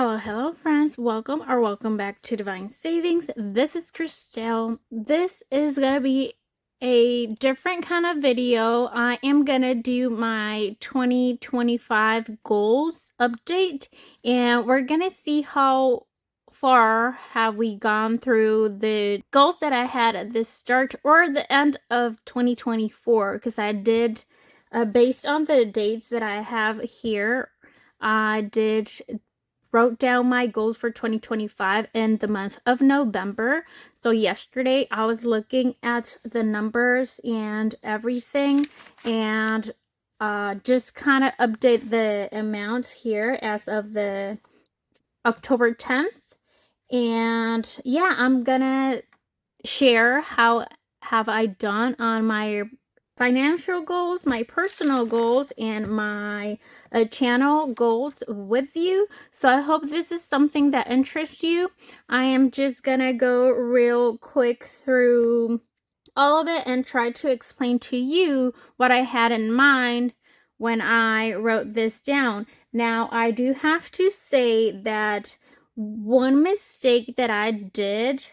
Hello friends, welcome back to Divine Savings. This is Christelle. This is gonna be a different kind of video. I am gonna do my 2025 goals update, and we're gonna see how far have we gone through the goals that I had at the start or the end of 2024, because I did based on the dates that I have here. I wrote down my goals for 2025 in the month of November. So yesterday I was looking at the numbers and everything, and just kind of update the amounts here as of the October 10th. And yeah, I'm gonna share how have I done on my financial goals, my personal goals, and my channel goals with you. So I hope this is something that interests you. I am just gonna go real quick through all of it and try to explain to you what I had in mind when I wrote this down. Now, I do have to say that one mistake that I did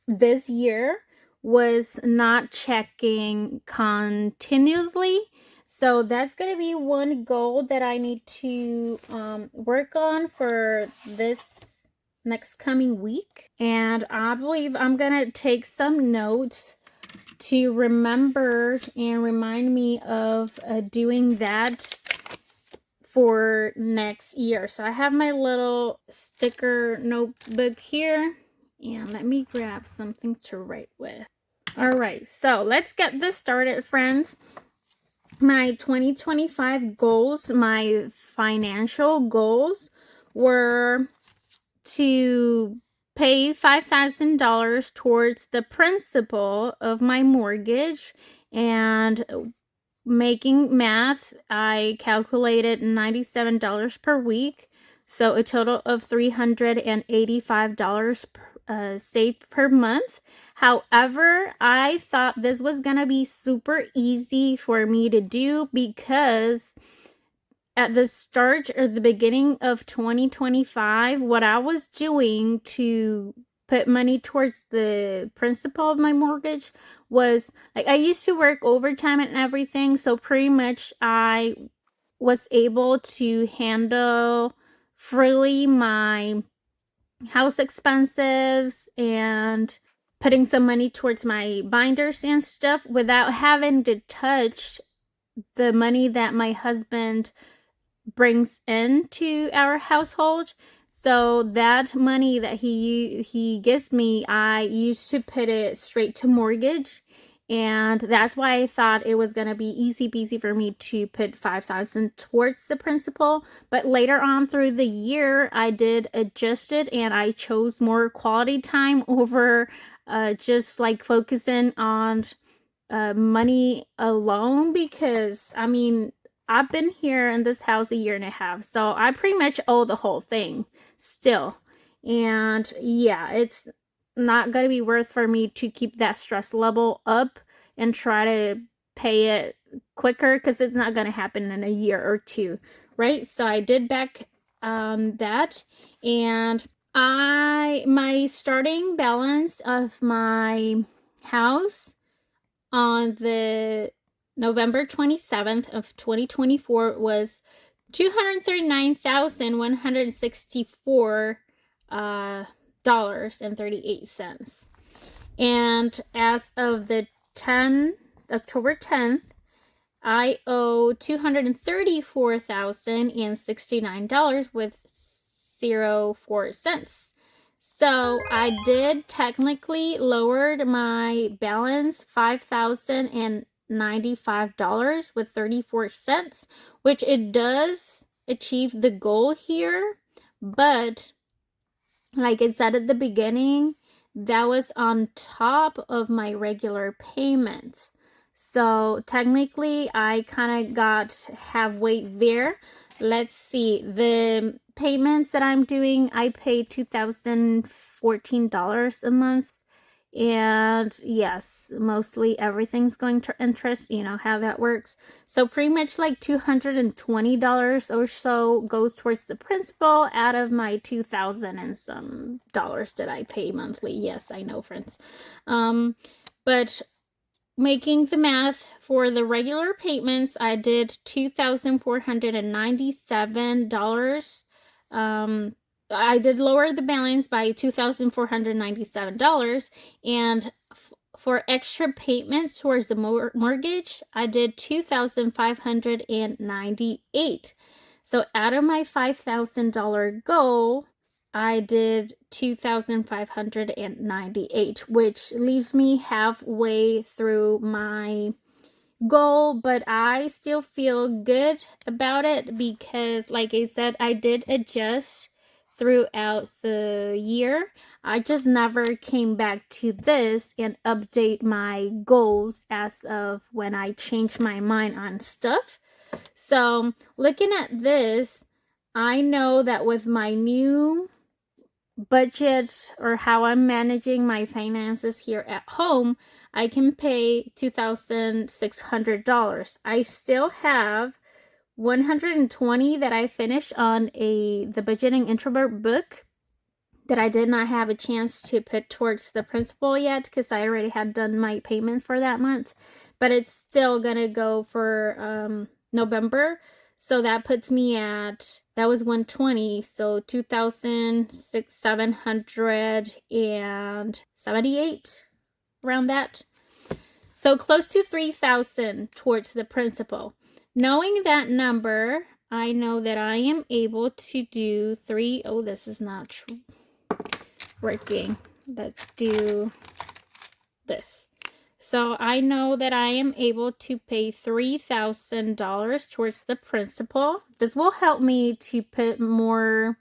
this year was not checking continuously. So that's going to be one goal that I need to work on for this next coming week. And I believe I'm going to take some notes to remember and remind me of doing that for next year. So I have my little sticker notebook here, and let me grab something to write with. All right, so let's get this started, friends. My 2025 goals, my financial goals, were to pay $5,000 towards the principal of my mortgage. And making math, I calculated $97 per week, so a total of $385 saved per month. However, I thought this was gonna be super easy for me to do, because at the start or the beginning of 2025, what I was doing to put money towards the principal of my mortgage was, like, I used to work overtime and everything, so pretty much I was able to handle freely my house expenses and putting some money towards my binders and stuff without having to touch the money that my husband brings into our household. So that money that he gives me, I used to put it straight to mortgage, and that's why I thought it was gonna be easy peasy for me to put $5,000 towards the principal. But later on through the year, I did adjust it, and I chose more quality time over just like focusing on money alone, because I mean, I've been here in this house a year and a half, so I pretty much owe the whole thing still. And yeah, it's not going to be worth for me to keep that stress level up and try to pay it quicker, because it's not going to happen in a year or two, right? So I did back that, and my starting balance of my house on the November 27th of 2024 was $239,164 dollars and 38 cents. And as of the October 10th, I owe $234,069 with 04 cents. So I did technically lowered my balance $5,095 with 34 cents, which it does achieve the goal here. But like I said at the beginning, that was on top of my regular payments. So technically I kind of got halfway there. Let's see, the payments that I'm doing, I pay $2,014 a month, And yes, mostly everything's going to interest, you know how that works. So pretty much like $220 or so goes towards the principal out of my $2,000 and some dollars that I pay monthly. Yes, I know, friends. But making the math for the regular payments, I did $2,497. I did lower the balance by $2,497, and for extra payments towards the mortgage, I did $2,598. So out of my $5,000 goal, I did $2,598, which leaves me halfway through my goal, but I still feel good about it because, like I said, I did adjust throughout the year. I just never came back to this and update my goals as of when I changed my mind on stuff. So looking at this, I know that with my new budget or how I'm managing my finances here at home, I can pay $2,600. I still have $120 that I finished on the budgeting introvert book that I did not have a chance to put towards the principal yet because I already had done my payments for that month, but it's still gonna go for November. So that puts me at, that was 120, so 2,778, around that. So close to 3,000 towards the principal. Knowing that number, I know that I am able to do this is not working. Let's do this. So I know that I am able to pay $3,000 towards the principal. This will help me to put more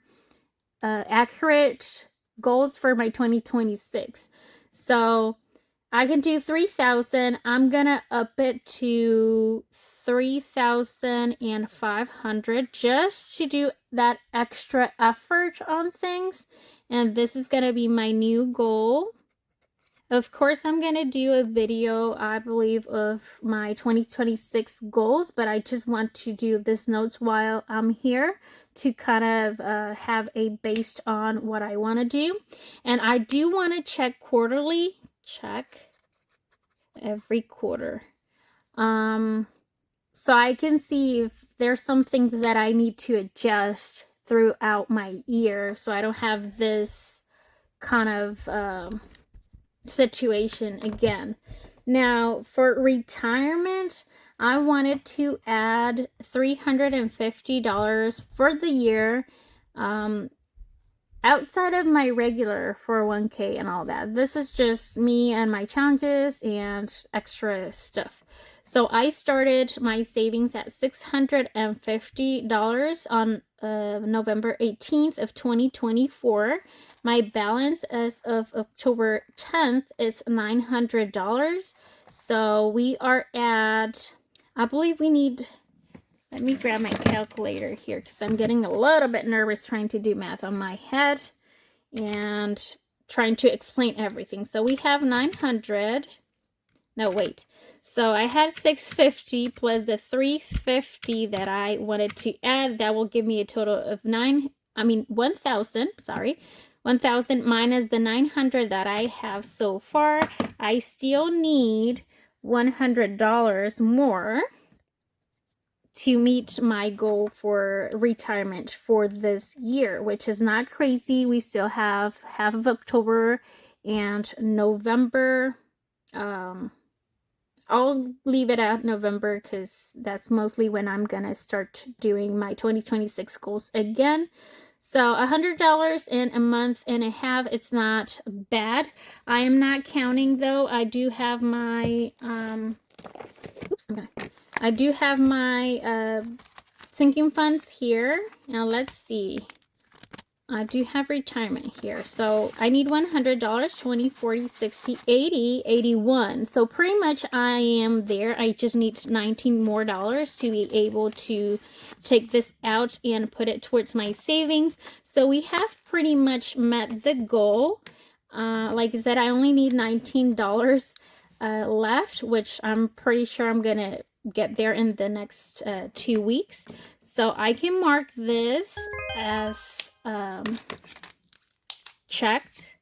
accurate goals for my 2026. So I can do 3,000. I'm gonna up it to 3,500 just to do that extra effort on things. And this is gonna be my new goal. Of course, I'm going to do a video, I believe, of my 2026 goals, but I just want to do this notes while I'm here to kind of have a based on what I want to do. And I do want to check quarterly, check every quarter. So I can see if there's some things that I need to adjust throughout my year so I don't have this kind of situation again. Now for retirement, I wanted to add $350 for the year, outside of my regular 401k and all that. This is just me and my challenges and extra stuff. So I started my savings at $650 on November 18th of 2024. My balance as of October 10th is $900. So we are at, I believe we need, let me grab my calculator here because I'm getting a little bit nervous trying to do math on my head and trying to explain everything. So we have 900. No, wait. So I had 650 plus the 350 that I wanted to add. That will give me a total of 1,000, sorry. 1,000 minus the 900 that I have so far. I still need $100 more to meet my goal for retirement for this year, which is not crazy. We still have half of October and November. I'll leave it at November because that's mostly when I'm gonna start doing my 2026 goals again. So $100 in a month and a half, it's not bad. I am not counting though. I do have my I do have my sinking funds here. Now let's see. I do have retirement here. So I need $100, 20, 40, 60, 80, 81. So pretty much I am there. I just need 19 more dollars to be able to take this out and put it towards my savings. So we have pretty much met the goal. Like I said, I only need $19 left, which I'm pretty sure I'm gonna get there in the next 2 weeks. So I can mark this as checked.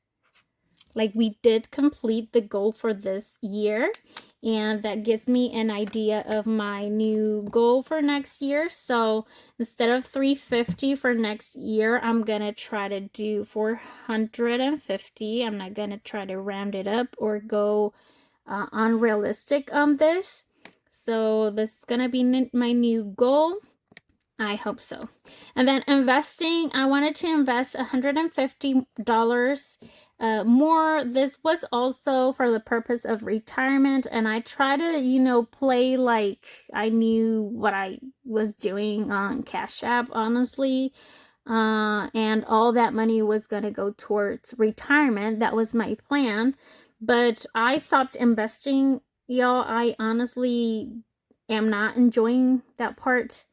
Like we did complete the goal for this year, and that gives me an idea of my new goal for next year. So instead of 350 for next year, I'm gonna try to do 450. I'm not gonna try to round it up or go unrealistic on this. So this is gonna be my new goal. I hope so. And then investing, I wanted to invest $150 more. This was also for the purpose of retirement, and I try to, you know, play like I knew what I was doing on Cash App, honestly. And all that money was going to go towards retirement. That was my plan. But I stopped investing, y'all. I honestly am not enjoying that part,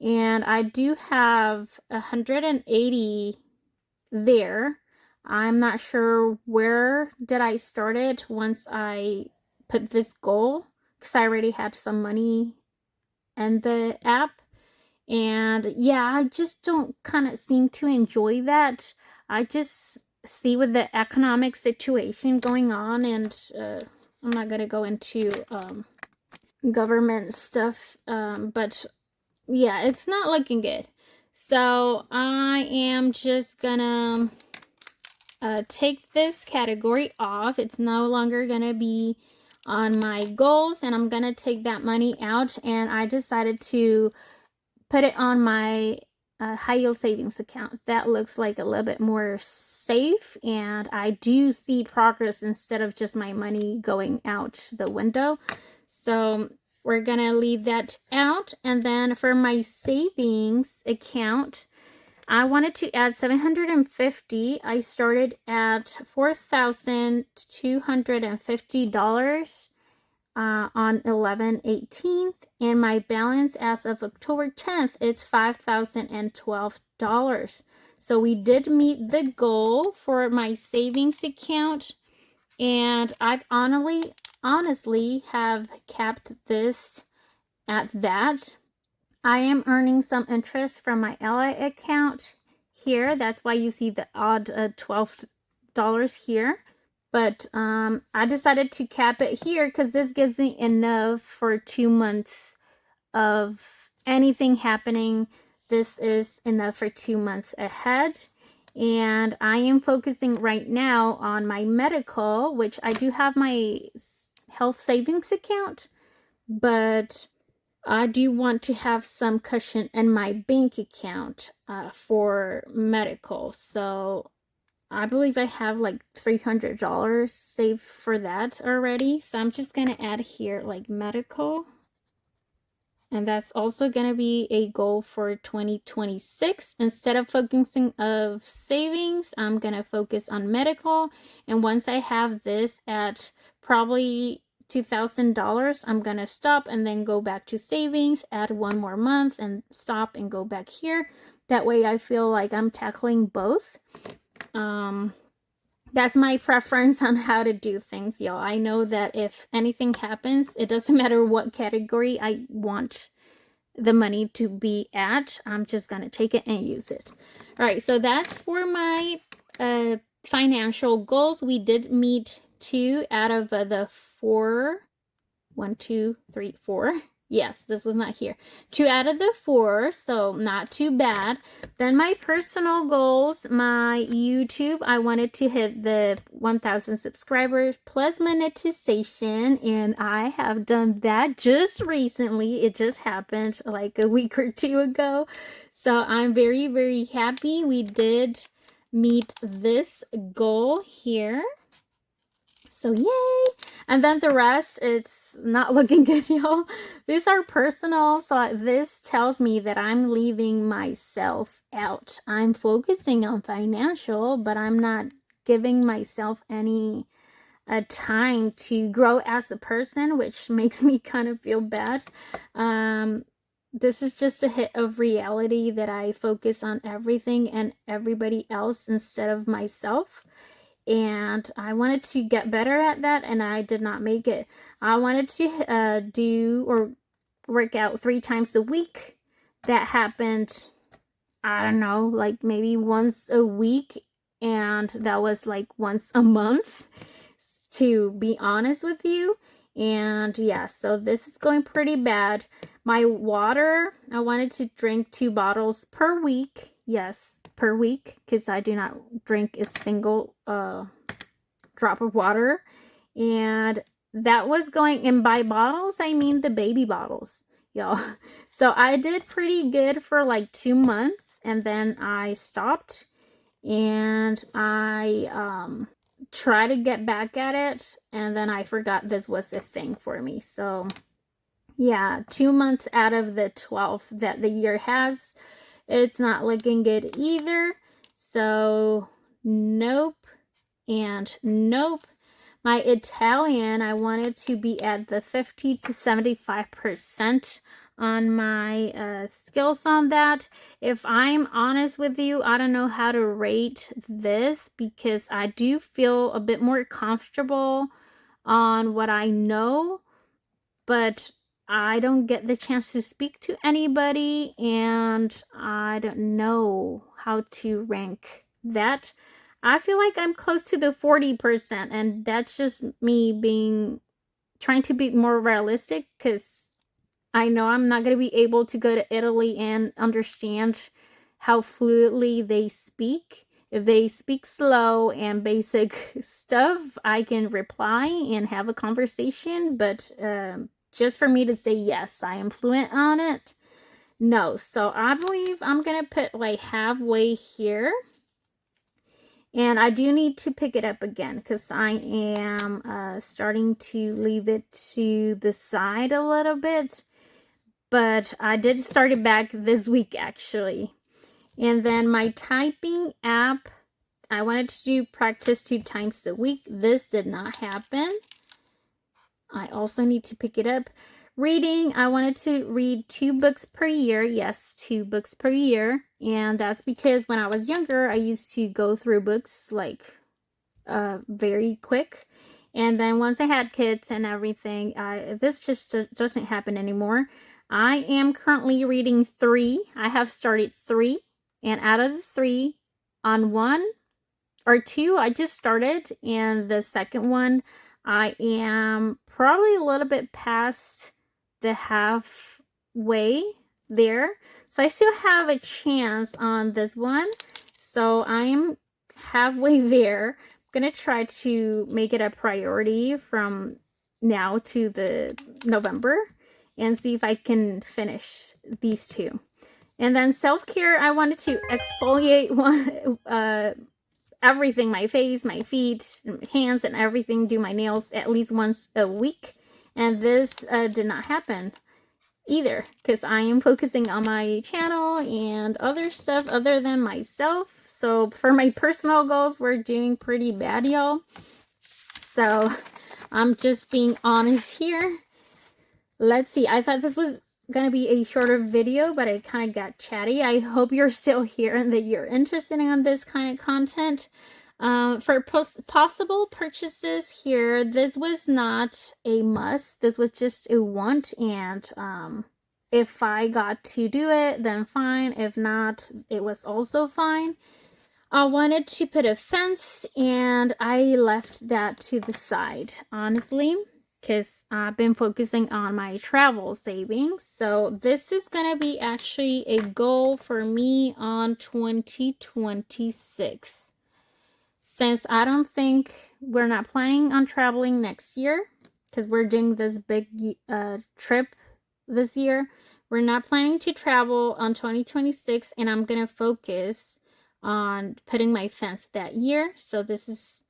and I do have 180 there. I'm not sure where did I start it once I put this goal, because I already had some money in the app. And yeah, I just don't kind of seem to enjoy that. I just see with the economic situation going on, and I'm not going to go into government stuff, but yeah, it's not looking good. So I am just gonna take this category off. It's no longer gonna be on my goals, and I'm gonna take that money out, and I decided to put it on my high yield savings account. That looks like a little bit more safe, and I do see progress instead of just my money going out the window. So we're gonna leave that out. And then for my savings account, I wanted to add 750. I started at $4,250 on 11/18th, and my balance as of October 10th, it's $5,012. So we did meet the goal for my savings account, and I've honestly have kept this at that. I am earning some interest from my Ally account here. That's why you see the odd $12 here. But I decided to cap it here because this gives me enough for 2 months of anything happening. This is enough for 2 months ahead. And I am focusing right now on my medical, which I do have my health savings account, but I do want to have some cushion in my bank account for medical. So I believe I have like $300 saved for that already. So I'm just going to add here like medical. And that's also going to be a goal for 2026. Instead of focusing of savings, I'm going to focus on medical. And once I have this at probably $2,000, I'm going to stop and then go back to savings, add one more month and stop and go back here. That way I feel like I'm tackling both. That's my preference on how to do things, y'all. I know that if anything happens, it doesn't matter what category I want the money to be at. I'm just going to take it and use it. All right, so that's for my financial goals. We did meet 2 out of the 4. 1, 2, 3, 4. Yes, this was not here. 2 out of the 4, so not too bad. Then my personal goals, my YouTube, I wanted to hit the 1,000 subscribers plus monetization, and I have done that just recently. It just happened like a week or 2 ago. So I'm very, very happy we did meet this goal here. So yay! And then the rest, it's not looking good, y'all. These are personal, so this tells me that I'm leaving myself out. I'm focusing on financial, but I'm not giving myself any time to grow as a person, which makes me kind of feel bad. This is just a hit of reality that I focus on everything and everybody else instead of myself. and I wanted to get better at that, and I did not make it. I wanted to do or work out 3 times a week. That happened, I don't know, like maybe once a week, and that was like once a month, to be honest with you. And yeah, so this is going pretty bad. My water, I wanted to drink 2 bottles per week. Yes, per week, because I do not drink a single drop of water. And that was going, and by bottles, I mean the baby bottles, y'all. So I did pretty good for like 2 months, and then I stopped, and I try to get back at it, and then I forgot this was a thing for me. So yeah, 2 months out of the 12 that the year has, it's not looking good either. So nope and nope. My Italian, I wanted to be at the 50 to 75% on my skills on that. If I'm honest with you, I don't know how to rate this, because I do feel a bit more comfortable on what I know, but I don't get the chance to speak to anybody, and I don't know how to rank that. I feel like I'm close to the 40%, and that's just me trying to be more realistic, because I know I'm not going to be able to go to Italy and understand how fluently they speak. If they speak slow and basic stuff, I can reply and have a conversation, but just for me to say, yes, I am fluent on it, no. So I believe I'm going to put like halfway here. And I do need to pick it up again, because I am starting to leave it to the side a little bit. But I did start it back this week, actually. And then my typing app, I wanted to do practice 2 times a week. This did not happen. I also need to pick it up. Reading, I wanted to read 2 books per year. Yes, 2 books per year. And that's because when I was younger, I used to go through books like very quick. And then once I had kids and everything, this just doesn't happen anymore. I am currently reading 3. I have started 3. And out of the 3, on 1 or 2, I just started. And the second one, I am probably a little bit past the halfway there. So I still have a chance on this one. So I'm halfway there. I'm going to try to make it a priority from now to the November and see if I can finish these 2. And then self-care, I wanted to exfoliate everything, my face, my feet, hands, and everything, do my nails at least once a week. And this did not happen either, because I am focusing on my channel and other stuff other than myself. So for my personal goals, we're doing pretty bad, y'all. So I'm just being honest here. Let's see. I thought this was going to be a shorter video, but it kind of got chatty. I hope you're still here and that you're interested in this kind of content. For possible purchases here, this was not a must. This was just a want, and if I got to do it, then fine. If not, it was also fine. I wanted to put a fence, and I left that to the side, honestly, because I've been focusing on my travel savings. So this is going to be actually a goal for me on 2026. Since I don't think we're not planning on traveling next year, because we're doing this big trip this year, we're not planning to travel on 2026, and I'm going to focus on putting my fence that year. So this is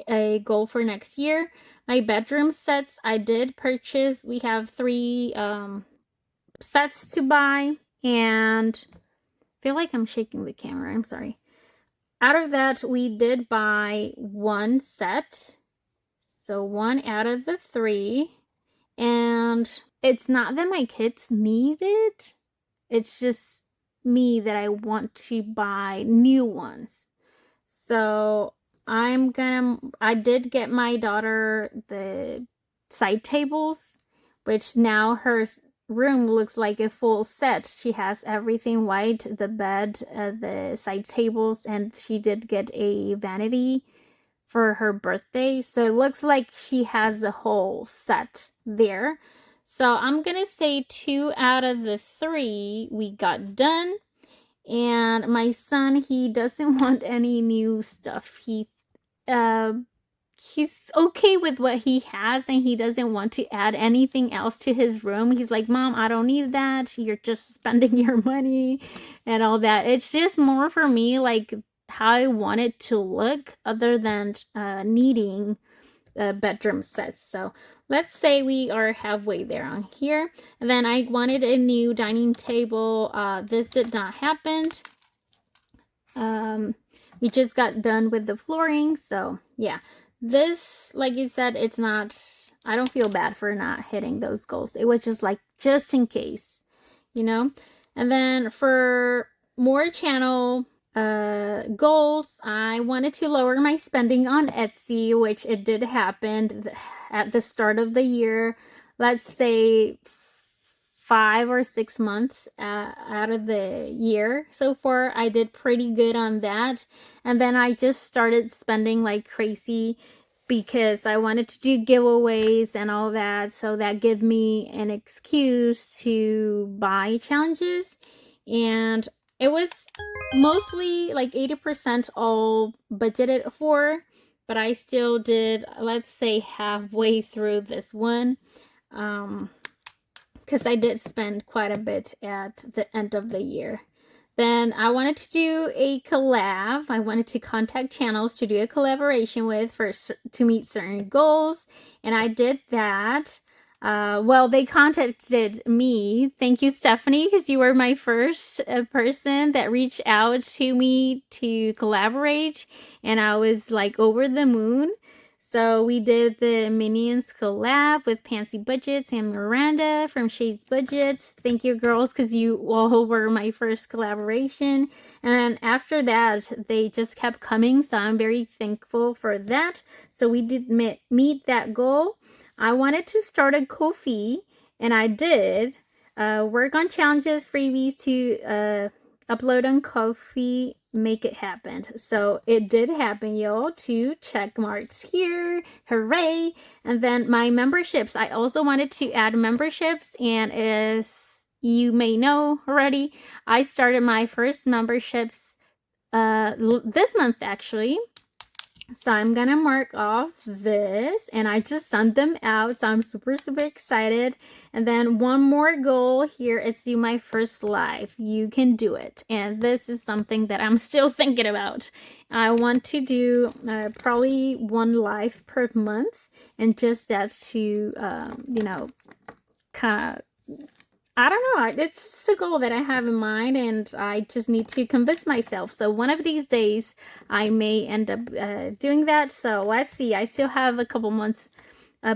a goal for next year. My bedroom sets, I did purchase. We have 3 sets to buy, and I feel like I'm shaking the camera. I'm sorry. Out of that, we did buy 1 set. So 1 out of the 3. And it's not that my kids need it. It's just me that I want to buy new ones. So I did get my daughter the side tables, which now her room looks like a full set. She has everything white, the bed, the side tables, and she did get a vanity for her birthday. So it looks like she has the whole set there. So I'm gonna say 2 out of the 3 we got done. And my son, he doesn't want any new stuff. He's okay with what he has, and he doesn't want to add anything else to his room. He's like, Mom, I don't need that. You're just spending your money and all that. It's just more for me like how I want it to look, other than needing bedroom sets. So let's say we are halfway there on here. And then I wanted a new dining table. This did not happen. We just got done with the flooring. So yeah, this, like you said, it's not, I don't feel bad for not hitting those goals. It was just like, just in case, you know. And then for more channel goals, I wanted to lower my spending on Etsy, which it did happen at the start of the year. Let's say 5 or 6 months out of the year so far. I did pretty good on that. And then I just started spending like crazy because I wanted to do giveaways and all that. So that gave me an excuse to buy challenges. And it was mostly like 80% all budgeted for, but I still did, let's say, halfway through this one. Because I did spend quite a bit at the end of the year. Then I wanted to do a collab. I wanted to contact channels to do a collaboration with to meet certain goals, and I did that. Well, they contacted me. Thank you, Stephanie, because you were my first person that reached out to me to collaborate, and I was like over the moon. So we did the Minions collab with Pansy Budgets and Miranda from Shades Budgets. Thank you, girls, because you all were my first collaboration. And after that, they just kept coming, so I'm very thankful for that. So we did meet that goal. I wanted to start a Ko-fi, and I did. Work on challenges, freebies to upload on Ko-fi, make it happen. So it did happen, y'all. 2 check marks here. Hooray. And then my memberships. I also wanted to add memberships, and as you may know already, I started my first memberships this month actually. So I'm gonna mark off this, and I just sent them out, so I'm super excited. And then one more goal here is do my first live. You can do it, and this is something that I'm still thinking about. I want to do probably 1 live per month, and just that to you know, kind of, I don't know. It's just a goal that I have in mind, and I just need to convince myself. So one of these days, I may end up doing that. So let's see. I still have a couple months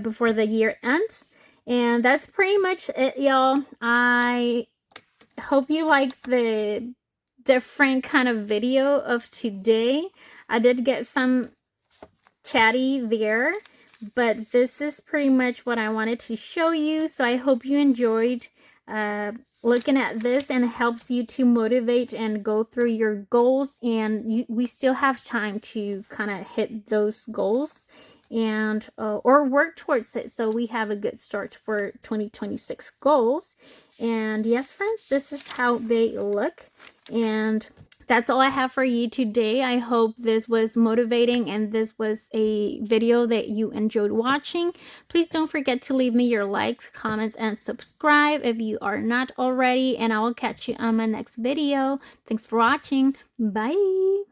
before the year ends. And that's pretty much it, y'all. I hope you like the different kind of video of today. I did get some chatty there, but this is pretty much what I wanted to show you. So I hope you enjoyed looking at this, and it helps you to motivate and go through your goals, and we still have time to kind of hit those goals and or work towards it, so we have a good start for 2026 goals. And yes, friends, this is how they look, and that's all I have for you today. I hope this was motivating and this was a video that you enjoyed watching. Please don't forget to leave me your likes, comments, and subscribe if you are not already. And I will catch you on my next video. Thanks for watching. Bye.